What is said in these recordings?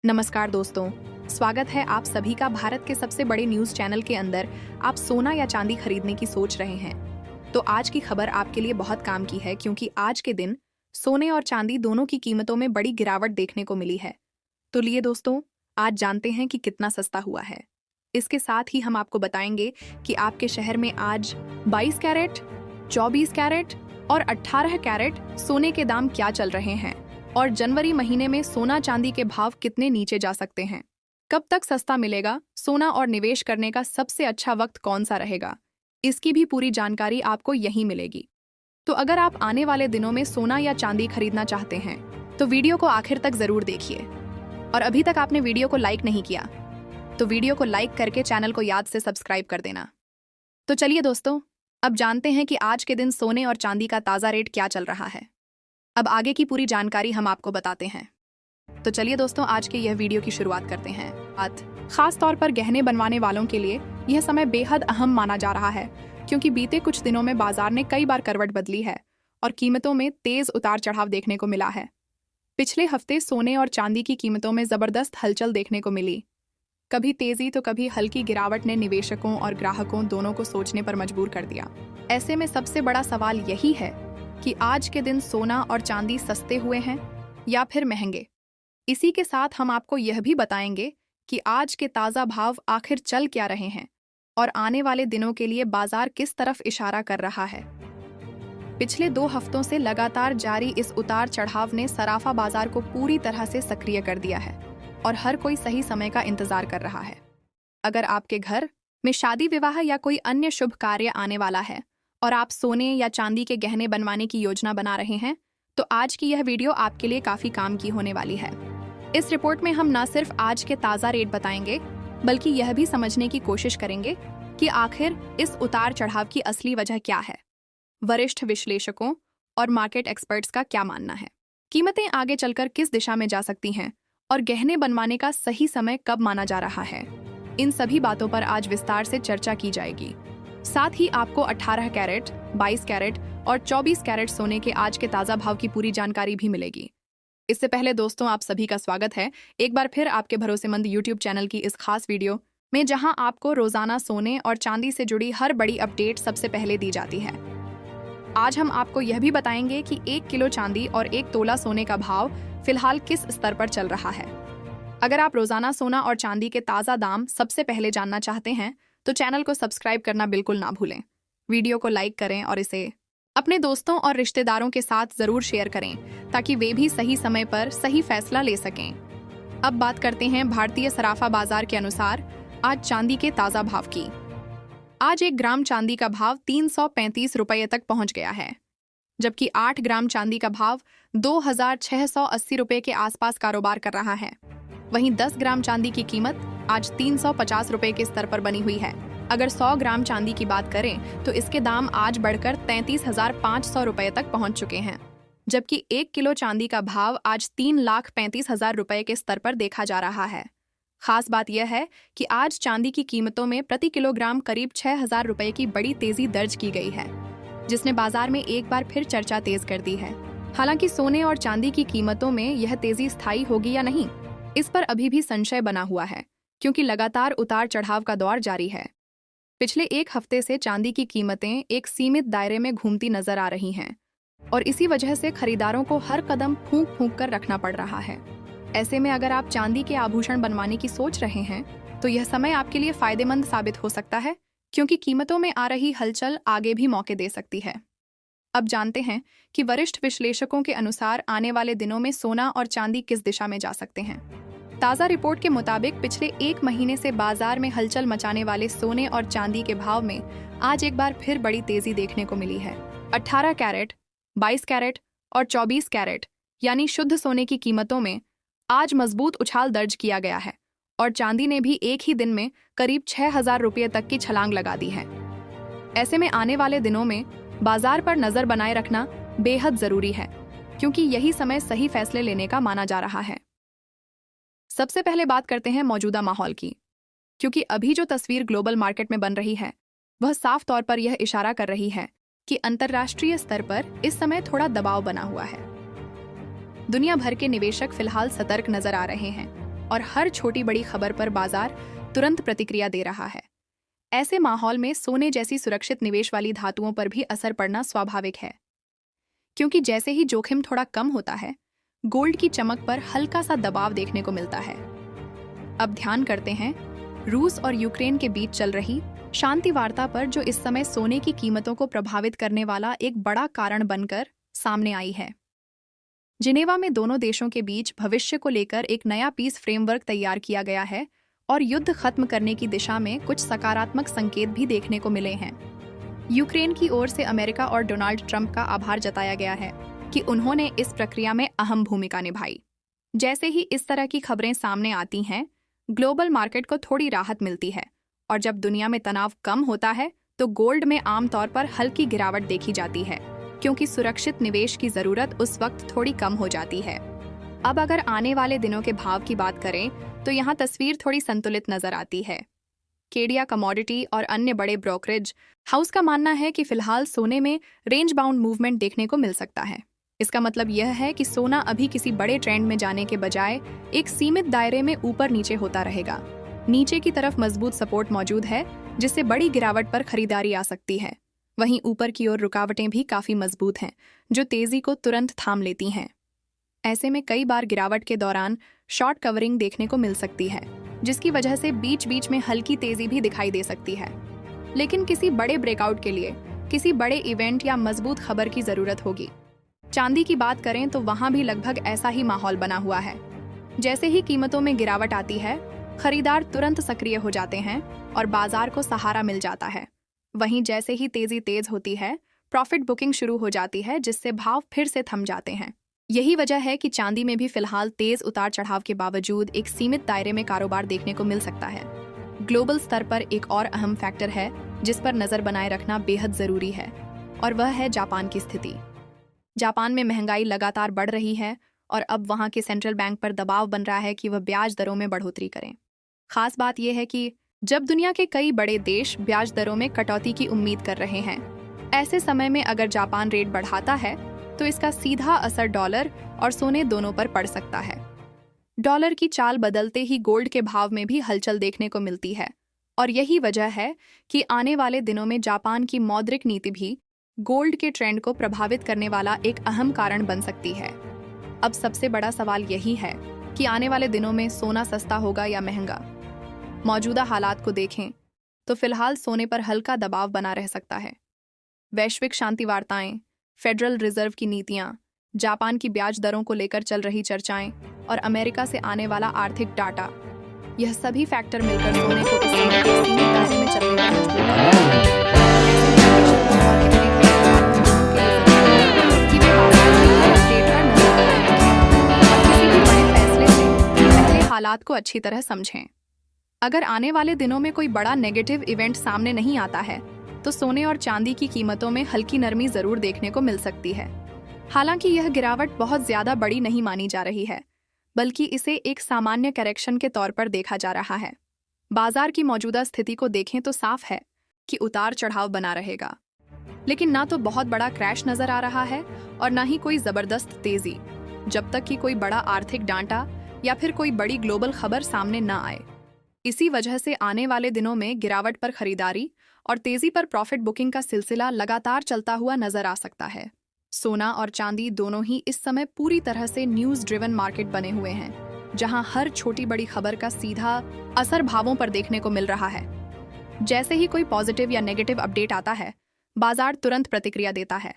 नमस्कार दोस्तों, स्वागत है आप सभी का भारत के सबसे बड़े न्यूज चैनल के अंदर। आप सोना या चांदी खरीदने की सोच रहे हैं तो आज की खबर आपके लिए बहुत काम की है, क्योंकि आज के दिन सोने और चांदी दोनों की कीमतों में बड़ी गिरावट देखने को मिली है। तो लिए दोस्तों, आज जानते हैं कि कितना सस्ता हुआ है। इसके साथ ही हम आपको बताएंगे कि आपके शहर में आज 22 कैरेट, 24 कैरेट और 18 कैरेट सोने के दाम क्या चल रहे हैं और जनवरी महीने में सोना चांदी के भाव कितने नीचे जा सकते हैं। कब तक सस्ता मिलेगा सोना और निवेश करने का सबसे अच्छा वक्त कौन सा रहेगा, इसकी भी पूरी जानकारी आपको यहीं मिलेगी। तो अगर आप आने वाले दिनों में सोना या चांदी खरीदना चाहते हैं तो वीडियो को आखिर तक जरूर देखिए। और अभी तक आपने वीडियो को लाइक नहीं किया तो वीडियो को लाइक करके चैनल को याद से सब्सक्राइब कर देना। तो चलिए दोस्तों, अब जानते हैं कि आज के दिन सोने और चांदी का ताज़ा रेट क्या चल रहा है। अब आगे की पूरी जानकारी हम आपको बताते हैं। तो चलिए दोस्तों, आज के यह वीडियो की शुरुआत करते हैं। खास तौर पर गहने बनवाने वालों के लिए यह समय बेहद अहम माना जा रहा है, क्योंकि बीते कुछ दिनों में बाजार ने कई बार करवट बदली है और कीमतों में तेज उतार चढ़ाव देखने को मिला है। पिछले हफ्ते सोने और चांदी की कीमतों में जबरदस्त हलचल देखने को मिली। कभी तेजी तो कभी हल्की गिरावट ने निवेशकों और ग्राहकों दोनों को सोचने पर मजबूर कर दिया। ऐसे में सबसे बड़ा सवाल यही है कि आज के दिन सोना और चांदी सस्ते हुए हैं या फिर महंगे। इसी के साथ हम आपको यह भी बताएंगे कि आज के ताज़ा भाव आखिर चल क्या रहे हैं और आने वाले दिनों के लिए बाजार किस तरफ इशारा कर रहा है। पिछले 2 हफ्तों से लगातार जारी इस उतार चढ़ाव ने सराफा बाजार को पूरी तरह से सक्रिय कर दिया है और हर कोई सही समय का इंतजार कर रहा है। अगर आपके घर में शादी विवाह या कोई अन्य शुभ कार्य आने वाला है और आप सोने या चांदी के गहने बनवाने की योजना बना रहे हैं तो आज की यह वीडियो आपके लिए काफी काम की होने वाली है। इस रिपोर्ट में हम न सिर्फ आज के ताज़ा रेट बताएंगे, बल्कि यह भी समझने की कोशिश करेंगे कि आखिर इस उतार चढ़ाव की असली वजह क्या है, वरिष्ठ विश्लेषकों और मार्केट एक्सपर्ट्स का क्या मानना है, कीमतें आगे चलकर किस दिशा में जा सकती हैं और गहने बनवाने का सही समय कब माना जा रहा है। इन सभी बातों पर आज विस्तार से चर्चा की जाएगी। साथ ही आपको 18 कैरेट, 22 कैरेट और 24 कैरेट सोने के आज के ताज़ा भाव की पूरी जानकारी भी मिलेगी। इससे पहले दोस्तों, आप सभी का स्वागत है एक बार फिर आपके भरोसेमंद YouTube चैनल की इस खास वीडियो में, जहां आपको रोजाना सोने और चांदी से जुड़ी हर बड़ी अपडेट सबसे पहले दी जाती है। आज हम आपको यह भी बताएंगे कि 1 किलो चांदी और 1 तोला सोने का भाव फिलहाल किस स्तर पर चल रहा है। अगर आप रोजाना सोना और चांदी के ताज़ा दाम सबसे पहले जानना चाहते हैं तो चैनल को सब्सक्राइब करना बिल्कुल ना भूलें। वीडियो को लाइक करें और इसे अपने दोस्तों और रिश्तेदारों के साथ जरूर शेयर करें ताकि वे भी सही समय पर सही फैसला ले सकें। अब बात करते हैं भारतीय सराफा बाजार के अनुसार आज चांदी के ताज़ा भाव की। आज 1 ग्राम चांदी का भाव 335 रुपये तक पहुंच गया है, जबकि 8 ग्राम चांदी का भाव 2680 रुपये के आसपास कारोबार कर रहा है। वहीं 10 ग्राम चांदी की कीमत आज 350 रुपये के स्तर पर बनी हुई है। अगर 100 ग्राम चांदी की बात करें तो इसके दाम आज बढ़कर 33,500 रुपये तक पहुंच चुके हैं, जबकि 1 किलो चांदी का भाव आज 3,35,000 रुपये के स्तर पर देखा जा रहा है। खास बात यह है कि आज चांदी की कीमतों में प्रति किलोग्राम करीब 6,000 रुपये की बड़ी तेजी दर्ज की गई है, जिसने बाजार में एक बार फिर चर्चा तेज कर दी है। हालांकि सोने और चांदी की कीमतों में यह तेजी स्थायी होगी या नहीं, इस पर अभी भी संशय बना हुआ है, क्योंकि लगातार उतार चढ़ाव का दौर जारी है। पिछले 1 हफ्ते से चांदी की कीमतें एक सीमित दायरे में घूमती नजर आ रही हैं और इसी वजह से खरीदारों को हर कदम फूंक फूंक कर रखना पड़ रहा है। ऐसे में अगर आप चांदी के आभूषण बनवाने की सोच रहे हैं तो यह समय आपके लिए फायदेमंद साबित हो सकता है, क्योंकि कीमतों में आ रही हलचल आगे भी मौके दे सकती है। अब जानते हैं कि वरिष्ठ विश्लेषकों के अनुसार आने वाले दिनों में सोना और चांदी किस दिशा में जा सकते हैं। ताज़ा रिपोर्ट के मुताबिक पिछले 1 महीने से बाजार में हलचल मचाने वाले सोने और चांदी के भाव में आज एक बार फिर बड़ी तेजी देखने को मिली है। 18 कैरेट, 22 कैरेट और 24 कैरेट यानी शुद्ध सोने की कीमतों में आज मजबूत उछाल दर्ज किया गया है और चांदी ने भी एक ही दिन में करीब 6,000 रुपये तक की छलांग लगा दी है। ऐसे में आने वाले दिनों में बाजार पर नजर बनाए रखना बेहद जरूरी है, क्योंकि यही समय सही फैसले लेने का माना जा रहा है। सबसे पहले बात करते हैं मौजूदा माहौल की, क्योंकि अभी जो तस्वीर ग्लोबल मार्केट में बन रही है वह साफ तौर पर यह इशारा कर रही है कि अंतर्राष्ट्रीय स्तर पर इस समय थोड़ा दबाव बना हुआ है। दुनिया भर के निवेशक फिलहाल सतर्क नजर आ रहे हैं और हर छोटी बड़ी खबर पर बाजार तुरंत प्रतिक्रिया दे रहा है। ऐसे माहौल में सोने जैसी सुरक्षित निवेश वाली धातुओं पर भी असर पड़ना स्वाभाविक है, क्योंकि जैसे ही जोखिम थोड़ा कम होता है, गोल्ड की चमक पर हल्का सा दबाव देखने को मिलता है। अब ध्यान करते हैं रूस और यूक्रेन के बीच चल रही शांति वार्ता पर, जो इस समय सोने की कीमतों को प्रभावित करने वाला एक बड़ा कारण बनकर सामने आई है। जिनेवा में दोनों देशों के बीच भविष्य को लेकर एक नया पीस फ्रेमवर्क तैयार किया गया है और युद्ध खत्म करने की दिशा में कुछ सकारात्मक संकेत भी देखने को मिले हैं। यूक्रेन की ओर से अमेरिका और डोनाल्ड ट्रंप का आभार जताया गया है कि उन्होंने इस प्रक्रिया में अहम भूमिका निभाई। जैसे ही इस तरह की खबरें सामने आती हैं, ग्लोबल मार्केट को थोड़ी राहत मिलती है, और जब दुनिया में तनाव कम होता है तो गोल्ड में आमतौर पर हल्की गिरावट देखी जाती है, क्योंकि सुरक्षित निवेश की जरूरत उस वक्त थोड़ी कम हो जाती है। अब अगर आने वाले दिनों के भाव की बात करें तो यहाँ तस्वीर थोड़ी संतुलित नजर आती है। केडिया कमोडिटी और अन्य बड़े ब्रोकरेज हाउस का मानना है कि फिलहाल सोने में रेंज बाउंड मूवमेंट देखने को मिल सकता है। इसका मतलब यह है कि सोना अभी किसी बड़े ट्रेंड में जाने के बजाय एक सीमित दायरे में ऊपर नीचे होता रहेगा। नीचे की तरफ मजबूत सपोर्ट मौजूद है, जिससे बड़ी गिरावट पर खरीदारी आ सकती है। वहीं ऊपर की ओर रुकावटें भी काफी मजबूत हैं, जो तेजी को तुरंत थाम लेती हैं। ऐसे में कई बार गिरावट के दौरान शॉर्ट कवरिंग देखने को मिल सकती है, जिसकी वजह से बीच बीच में हल्की तेजी भी दिखाई दे सकती है। लेकिन किसी बड़े ब्रेकआउट के लिए किसी बड़े इवेंट या मजबूत खबर की जरूरत होगी। चांदी की बात करें तो वहां भी लगभग ऐसा ही माहौल बना हुआ है। जैसे ही कीमतों में गिरावट आती है, खरीदार तुरंत सक्रिय हो जाते हैं और बाजार को सहारा मिल जाता है। वहीं जैसे ही तेजी तेज होती है, प्रॉफिट बुकिंग शुरू हो जाती है, जिससे भाव फिर से थम जाते हैं। यही वजह है कि चांदी में भी फिलहाल तेज उतार चढ़ाव के बावजूद एक सीमित दायरे में कारोबार देखने को मिल सकता है। ग्लोबल स्तर पर एक और अहम फैक्टर है जिस पर नजर बनाए रखना बेहद जरूरी है, और वह है जापान की स्थिति। जापान में महंगाई लगातार बढ़ रही है और अब वहां के सेंट्रल बैंक पर दबाव बन रहा है कि वह ब्याज दरों में बढ़ोतरी करें। खास बात यह है कि जब दुनिया के कई बड़े देश ब्याज दरों में कटौती की उम्मीद कर रहे हैं, ऐसे समय में अगर जापान रेट बढ़ाता है तो इसका सीधा असर डॉलर और सोने दोनों पर पड़ सकता है। डॉलर की चाल बदलते ही गोल्ड के भाव में भी हलचल देखने को मिलती है, और यही वजह है कि आने वाले दिनों में जापान की मौद्रिक नीति भी गोल्ड के ट्रेंड को प्रभावित करने वाला एक अहम कारण बन सकती है। अब सबसे बड़ा सवाल यही है कि आने वाले दिनों में सोना सस्ता होगा या महंगा। मौजूदा हालात को देखें तो फिलहाल सोने पर हल्का दबाव बना रह सकता है। वैश्विक शांति वार्ताएं, फेडरल रिजर्व की नीतियां, जापान की ब्याज दरों को लेकर चल रही चर्चाएं और अमेरिका से आने वाला आर्थिक डाटा, यह सभी फैक्टर मिलकर सोने को इस समय एक सीमित दायरे में चलने पर मजबूर कर रहे हैं। हालात को अच्छी तरह समझें। अगर आने वाले दिनों में कोई बड़ा नेगेटिव इवेंट सामने नहीं आता है तो सोने और चांदी की कीमतों में हल्की नरमी जरूर देखने को मिल सकती है। हालांकि यह गिरावट बहुत ज्यादा बड़ी नहीं मानी जा रही है, बल्कि इसे एक सामान्य करेक्शन के तौर पर देखा जा रहा है। बाजार की मौजूदा स्थिति को देखें तो साफ है कि उतार चढ़ाव बना रहेगा, लेकिन ना तो बहुत बड़ा क्रैश नजर आ रहा है और ना ही कोई जबरदस्त तेजी, जब तक कि कोई बड़ा आर्थिक डांटा या फिर कोई बड़ी ग्लोबल खबर सामने न आए। इसी वजह से आने वाले दिनों में गिरावट पर खरीदारी और तेजी पर प्रॉफिट बुकिंग का सिलसिला लगातार चलता हुआ नजर आ सकता है। सोना और चांदी दोनों ही इस समय पूरी तरह से न्यूज ड्रिवन मार्केट बने हुए हैं, जहां हर छोटी बड़ी खबर का सीधा असर भावों पर देखने को मिल रहा है। जैसे ही कोई पॉजिटिव या नेगेटिव अपडेट आता है, बाजार तुरंत प्रतिक्रिया देता है।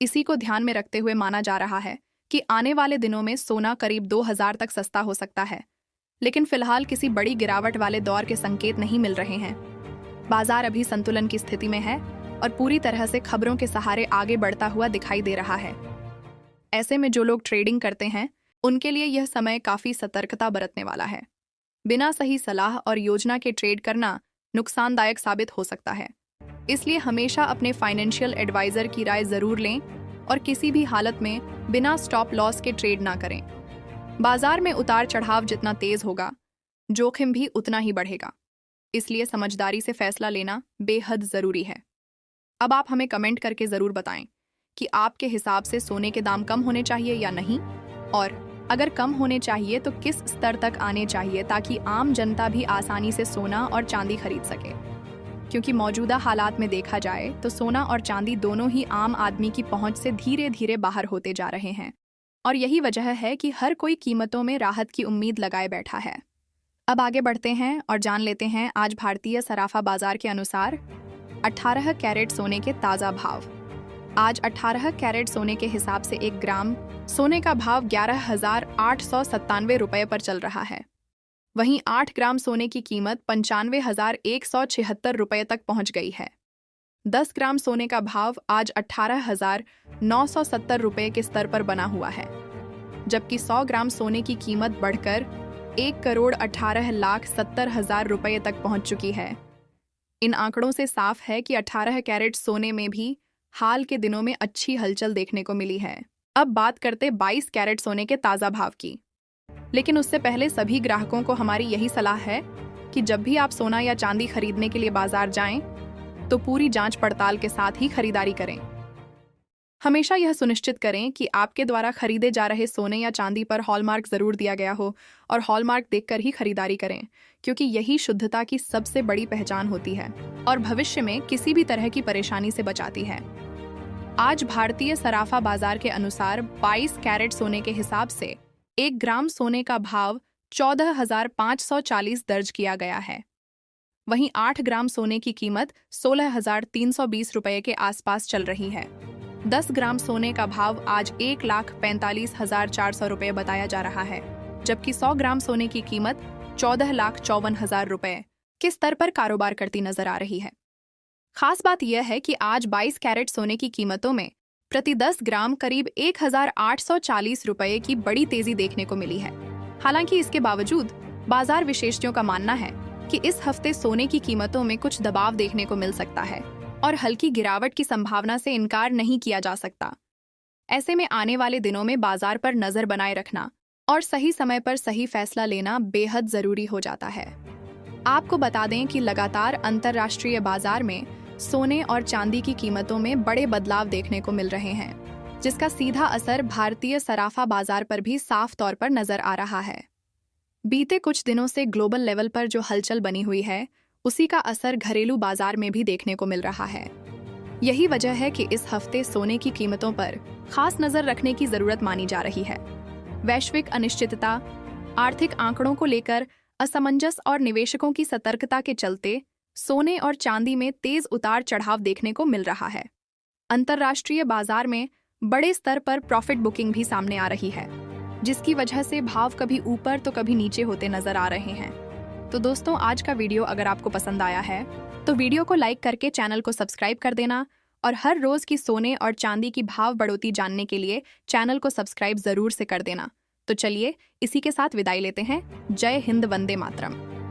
इसी को ध्यान में रखते हुए माना जा रहा है कि आने वाले दिनों में सोना करीब 2000 तक सस्ता हो सकता है, लेकिन फिलहाल किसी बड़ी गिरावट वाले दौर के संकेत नहीं मिल रहे हैं। बाजार अभी संतुलन की स्थिति में है और पूरी तरह से खबरों के सहारे आगे बढ़ता हुआ दिखाई दे रहा है। ऐसे में जो लोग ट्रेडिंग करते हैं, उनके लिए यह समय काफी सतर्कता बरतने वाला है। बिना सही सलाह और योजना के ट्रेड करना नुकसानदायक साबित हो सकता है, इसलिए हमेशा अपने फाइनेंशियल एडवाइजर की राय जरूर लें और किसी भी हालत में बिना स्टॉप लॉस के ट्रेड ना करें। बाजार में उतार चढ़ाव जितना तेज होगा, जोखिम भी उतना ही बढ़ेगा, इसलिए समझदारी से फैसला लेना बेहद जरूरी है। अब आप हमें कमेंट करके जरूर बताएं कि आपके हिसाब से सोने के दाम कम होने चाहिए या नहीं, और अगर कम होने चाहिए तो किस स्तर तक आने चाहिए ताकि आम जनता भी आसानी से सोना और चांदी खरीद सके? क्योंकि मौजूदा हालात में देखा जाए तो सोना और चांदी दोनों ही आम आदमी की पहुंच से धीरे धीरे बाहर होते जा रहे हैं और यही वजह है कि हर कोई कीमतों में राहत की उम्मीद लगाए बैठा है। अब आगे बढ़ते हैं और जान लेते हैं आज भारतीय सराफा बाजार के अनुसार 18 कैरेट सोने के ताज़ा भाव। आज 18 कैरेट सोने के हिसाब से 1 ग्राम सोने का भाव 11,897 रुपये पर चल रहा है। वहीं 8 ग्राम सोने की कीमत 95,176 रुपये तक पहुंच गई है। 10 ग्राम सोने का भाव आज 18,970 रुपये के स्तर पर बना हुआ है, जबकि 100 ग्राम सोने की कीमत बढ़कर 1,18,70,000 रुपये तक पहुंच चुकी है। इन आंकड़ों से साफ है कि 18 कैरेट सोने में भी हाल के दिनों में अच्छी हलचल देखने को मिली है। अब बात करते 22 कैरेट सोने के ताज़ा भाव की। लेकिन उससे पहले सभी ग्राहकों को हमारी यही सलाह है कि जब भी आप सोना या चांदी खरीदने के लिए बाजार जाएं, तो पूरी जांच पड़ताल के साथ ही खरीदारी करें। हमेशा यह सुनिश्चित करें कि आपके द्वारा खरीदे जा रहे सोने या चांदी पर हॉलमार्क जरूर दिया गया हो और हॉलमार्क देखकर ही खरीदारी करें, क्योंकि यही शुद्धता की सबसे बड़ी पहचान होती है और भविष्य में किसी भी तरह की परेशानी से बचाती है। आज भारतीय सराफा बाजार के अनुसार 22 कैरेट सोने के हिसाब से 1 ग्राम सोने का भाव 14,540 दर्ज किया गया है। वहीं 8 ग्राम सोने की कीमत 16,320 रुपये के आसपास चल रही है। 10 ग्राम सोने का भाव आज 1,45,400 रुपये बताया जा रहा है, जबकि 100 ग्राम सोने की कीमत 14,54,000 रुपये के स्तर पर कारोबार करती नजर आ रही है। खास बात यह है कि आज 22 कैरेट सोने की कीमतों में प्रति 10 ग्राम करीब 1,840 रुपये की बड़ी तेजी देखने को मिली है। हालांकि इसके बावजूद बाजार विशेषज्ञों का मानना है कि इस हफ्ते सोने की कीमतों में कुछ दबाव देखने को मिल सकता है और हल्की गिरावट की संभावना से इनकार नहीं किया जा सकता। ऐसे में आने वाले दिनों में बाजार पर नजर बनाए रखना और सही समय पर सही फैसला लेना बेहद जरूरी हो जाता है। आपको बता दें कि लगातार अंतर्राष्ट्रीय बाजार में सोने और चांदी की कीमतों में बड़े बदलाव देखने को मिल रहे हैं, जिसका सीधा असर भारतीय सराफा बाजार पर भी साफ तौर पर नजर आ रहा है। बीते कुछ दिनों से ग्लोबल लेवल पर जो हलचल बनी हुई है, उसी का असर घरेलू बाजार में भी देखने को मिल रहा है। यही वजह है कि इस हफ्ते सोने की कीमतों पर खास नजर रखने की जरूरत मानी जा रही है। वैश्विक अनिश्चितता, आर्थिक आंकड़ों को लेकर असमंजस और निवेशकों की सतर्कता के चलते सोने और चांदी में तेज उतार चढ़ाव देखने को मिल रहा है। अंतर्राष्ट्रीय बाजार में बड़े स्तर पर प्रॉफिट बुकिंग भी सामने आ रही है, जिसकी वजह से भाव कभी ऊपर तो कभी नीचे होते नजर आ रहे हैं। तो दोस्तों, आज का वीडियो अगर आपको पसंद आया है तो वीडियो को लाइक करके चैनल को सब्सक्राइब कर देना और हर रोज की सोने और चांदी की भाव बढ़ोतरी जानने के लिए चैनल को सब्सक्राइब जरूर से कर देना। तो चलिए इसी के साथ विदाई लेते हैं। जय हिंद, वंदे मातरम।